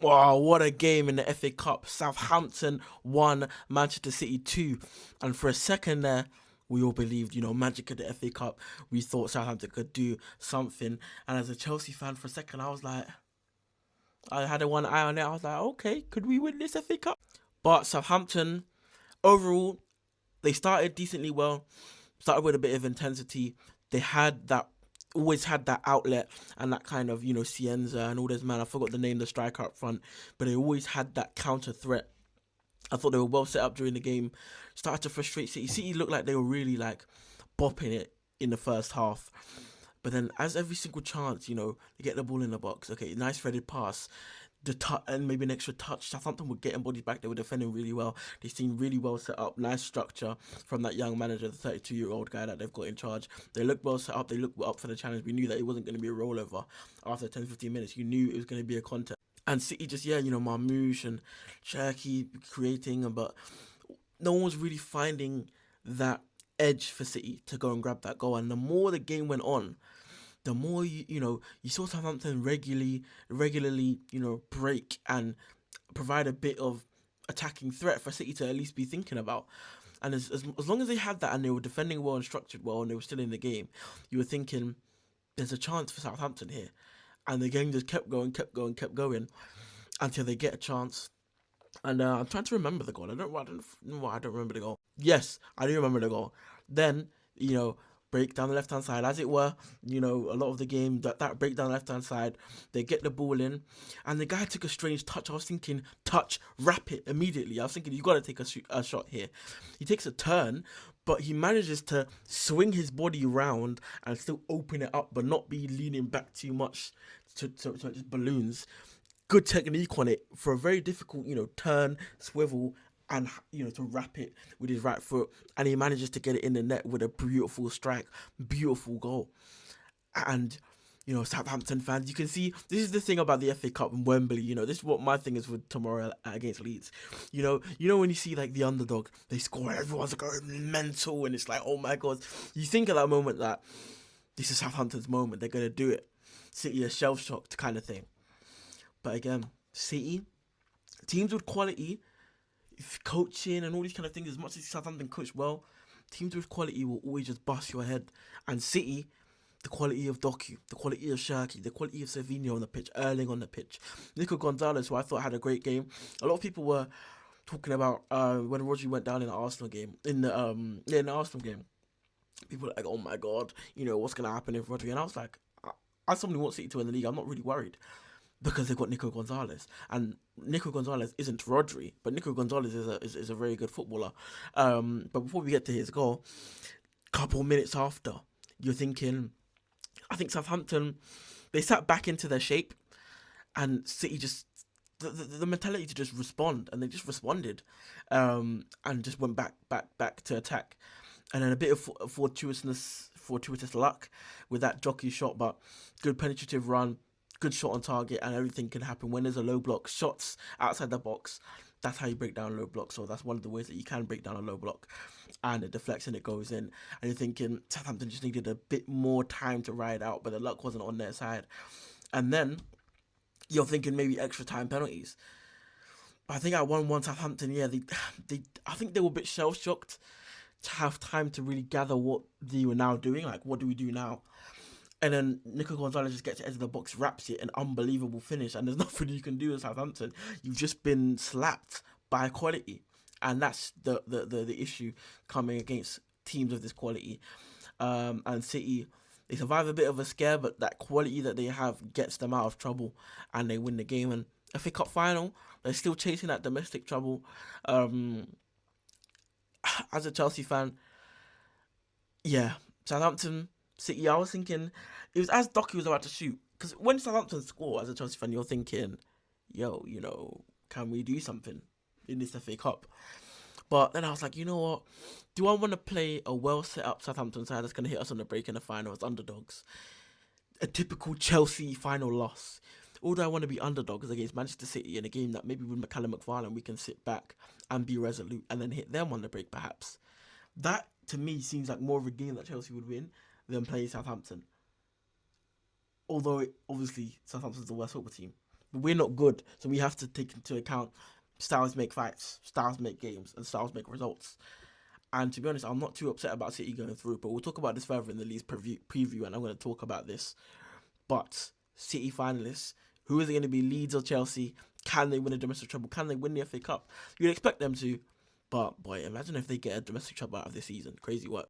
Oh, what a game in the FA Cup. Southampton 1, Manchester City 2. And for a second there, we all believed, magic of the FA Cup. We thought Southampton could do something. And as a Chelsea fan, for a second, I was like, I had a one eye on it. I was like, okay, could we win this FA Cup? But Southampton, overall, they started decently well, started with a bit of intensity. They had that, always had that outlet and that kind of, Cienza and all this, man. I forgot the name, the striker up front, but they always had that counter threat. I thought they were well set up during the game. Started to frustrate City. City looked like they were really like bopping it in the first half. But then, as every single chance, they get the ball in the box. Okay, nice threaded pass, the touch, and maybe an extra touch. Southampton were getting bodies back. They were defending really well. They seemed really well set up. Nice structure from that young manager, the 32-year-old guy that they've got in charge. They looked well set up. They looked up for the challenge. We knew that it wasn't going to be a rollover after 10, 15 minutes. You knew it was going to be a contest. And City just, Marmouche and Cherky creating, but no one was really finding that edge for City to go and grab that goal. And the more the game went on, the more you saw Southampton regularly break and provide a bit of attacking threat for City to at least be thinking about. And as long as they had that and they were defending well and structured well and they were still in the game, you were thinking there's a chance for Southampton here. And the game just kept going until they get a chance. And I'm trying to remember the goal. I don't remember the goal. Yes, I do remember the goal. Then, break down the left-hand side, as it were. A lot of the game, that break down the left-hand side, they get the ball in. And the guy took a strange touch. I was thinking, touch, wrap it immediately. I was thinking, you got to take a shot here. He takes a turn, but he manages to swing his body around and still open it up, but not be leaning back too much to just balloons. Good technique on it for a very difficult, turn, swivel, and to wrap it with his right foot, and he manages to get it in the net with a beautiful strike, beautiful goal. And Southampton fans, you can see this is the thing about the FA Cup in Wembley. This is what my thing is for tomorrow against Leeds. When you see like the underdog, they score, everyone's going mental, and it's like, oh my god. You think at that moment that this is Southampton's moment, they're gonna do it. City are shell shocked kind of thing. But again, City, teams with quality, coaching and all these kind of things, as much as Southampton coach well, teams with quality will always just bust your head. And City, the quality of Doku, the quality of Cherky, the quality of Savinho on the pitch, Erling on the pitch, Nico Gonzalez, who I thought had a great game. A lot of people were talking about when Rodri went down in the Arsenal game, in the Arsenal game. People were like, oh my god, what's gonna happen if Rodri? And I was like, as somebody who wants City to win the league, I'm not really worried. Because they've got Nico Gonzalez, and Nico Gonzalez isn't Rodri, but Nico Gonzalez is a very good footballer. But before we get to his goal, couple minutes after, you're thinking, I think Southampton, they sat back into their shape, and City just the mentality to just respond, and they just responded, and just went back to attack, and then a bit of fortuitous luck with that jockey shot, but good penetrative run. Good shot on target, and everything can happen when there's a low block. Shots outside the box, that's how you break down a low block. So that's one of the ways that you can break down a low block. And it deflects and it goes in. And you're thinking Southampton just needed a bit more time to ride out, but the luck wasn't on their side. And then you're thinking maybe extra time penalties. I think at 1-1 Southampton, I think they were a bit shell shocked to have time to really gather what they were now doing. Like, what do we do now? And then Nico Gonzalez just gets to edge the box, wraps it, an unbelievable finish, and there's nothing you can do in Southampton. You've just been slapped by quality, and that's the issue coming against teams of this quality. And City, they survive a bit of a scare, but that quality that they have gets them out of trouble, and they win the game. And FA Cup final, they're still chasing that domestic trouble. As a Chelsea fan, Southampton, City, I was thinking, it was as Doku was about to shoot. Because when Southampton score, as a Chelsea fan, you're thinking, can we do something in this FA Cup? But then I was like, you know what? Do I want to play a well set up Southampton side that's going to hit us on the break in the final as underdogs? A typical Chelsea final loss. Or do I want to be underdogs against Manchester City in a game that maybe with McCallum we can sit back and be resolute and then hit them on the break perhaps? That, to me, seems like more of a game that Chelsea would win than playing Southampton. Although, obviously, Southampton's the worst football team. But we're not good, so we have to take into account styles make fights, styles make games, and styles make results. And to be honest, I'm not too upset about City going through, but we'll talk about this further in the Leeds preview, and I'm going to talk about this. But City finalists, who is it going to be, Leeds or Chelsea? Can they win a domestic treble? Can they win the FA Cup? You'd expect them to, but boy, imagine if they get a domestic treble out of this season. Crazy work.